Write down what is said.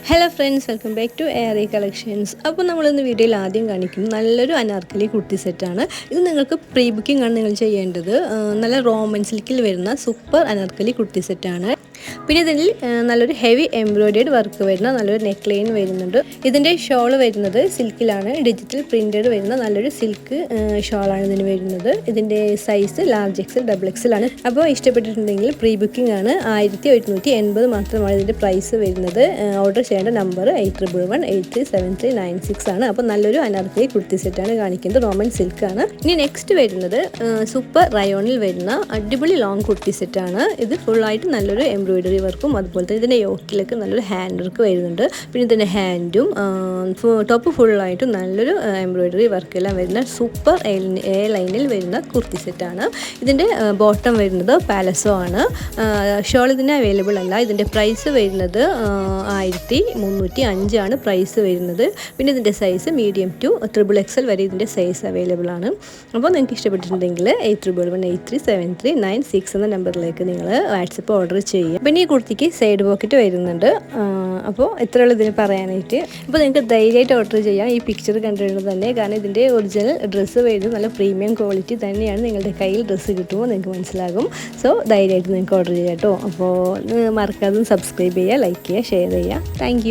Hello friends, welcome back to airy collections. അപ്പോൾ നമ്മളിന്ന് വീഡിയോയിൽ ആദ്യം കാണിക്കുന്നത് നല്ലൊരു അനാർക്കലി കുർത്തി സെറ്റാണ്. ഇത് നിങ്ങൾക്ക് പ്രീ ബുക്കിംഗ് ആണ് നിങ്ങൾ ചെയ്യേണ്ടത്. നല്ല റോമൻ സിൽക്കിൽ വരുന്ന സൂപ്പർ അനാർക്കലി കുർത്തി സെറ്റാണ്. പിന്നെ ഇതിൽ നല്ലൊരു ഹെവി എംബ്രോയിഡേഡ് വർക്ക് വരുന്ന നല്ലൊരു നെക്ക് ലൈൻ വരുന്നുണ്ട്. ഇതിൻ്റെ ഷോൾ വരുന്നത് സിൽക്കിലാണ്. ഡിജിറ്റൽ പ്രിൻറ്റഡ് വരുന്ന നല്ലൊരു സിൽക്ക് ഷോളാണ് ഇതിന് വരുന്നത്. ഇതിൻ്റെ size large XL double XL ആണ്. അപ്പോൾ ഇഷ്ടപ്പെട്ടിട്ടുണ്ടെങ്കിൽ പ്രീ ബുക്കിംഗ് ആണ്. 1180 മാത്രമാണ് ഇതിൻ്റെ പ്രൈസ് വരുന്നത്. ഓർഡർ ചെയ്യേണ്ട നമ്പർ 8118373996 ആണ്. അപ്പോൾ നല്ലൊരു അനാർക്കലി കുർത്തി സെറ്റാണ് കാണിക്കുന്നത്. റോമൻ സിൽക്കാണ്. ഇനി നെക്സ്റ്റ് വരുന്നത് സൂപ്പർ റയോണിൽ വരുന്ന അടിപൊളി ലോങ് കുർത്തി സെറ്റാണ്. ഇത് ഫുള്ളായിട്ട് നല്ലൊരു എംബ്രോയിഡറി വർക്കും അതുപോലെ തന്നെ ഇതിൻ്റെ യോക്കിലൊക്കെ നല്ലൊരു ഹാൻഡ് വർക്ക് വരുന്നുണ്ട്. പിന്നെ ഇതിൻ്റെ ഹാൻഡും ടോപ്പ് ഫുള്ളായിട്ടും നല്ലൊരു എംബ്രോയിഡറി വർക്കെല്ലാം വരുന്ന സൂപ്പർ എ ലൈനിൽ വരുന്ന കുർത്തി സെറ്റാണ്. ഇതിൻ്റെ ബോട്ടം വരുന്നത് പാലസോ ആണ്. ഷോൾ ഇതിന് അവൈലബിൾ അല്ല. ഇതിൻ്റെ പ്രൈസ് വരുന്നത് 1305 ആണ് പ്രൈസ് വരുന്നത്. പിന്നെ ഇതിൻ്റെ സൈസ് മീഡിയം ടു XXL വരെ ഇതിൻ്റെ സൈസ് അവൈലബിൾ ആണ്. അപ്പോൾ നിങ്ങൾക്ക് ഇഷ്ടപ്പെട്ടിട്ടുണ്ടെങ്കിൽ 8118373996 എന്ന നമ്പറിലേക്ക് നിങ്ങൾ വാട്സപ്പ് ഓർഡർ ചെയ്യുക. പിന്നെ ഈ കുർത്തിക്ക് സൈഡ് പോക്കറ്റ് വരുന്നുണ്ട്. അപ്പോൾ ഇത്രയുള്ള ഇതിന് പറയാനായിട്ട്. അപ്പോൾ നിങ്ങൾക്ക് ധൈര്യമായിട്ട് ഓർഡർ ചെയ്യാം ഈ പിക്ചർ കണ്ടിരുന്നത് തന്നെ. കാരണം ഇതിൻ്റെ ഒറിജിനൽ ഡ്രസ്സ് വരുന്നത് നല്ല പ്രീമിയം ക്വാളിറ്റി തന്നെയാണ്. നിങ്ങളുടെ കയ്യിൽ ഡ്രസ്സ് കിട്ടുമ്പോൾ നിങ്ങൾക്ക് മനസ്സിലാകും. സോ ധൈര്യമായിട്ട് നിങ്ങൾക്ക് ഓർഡർ ചെയ്യാം കേട്ടോ. അപ്പോൾ മറക്കാതെ സബ്സ്ക്രൈബ് ചെയ്യുക, ലൈക്ക് ചെയ്യുക, ഷെയർ ചെയ്യുക. താങ്ക്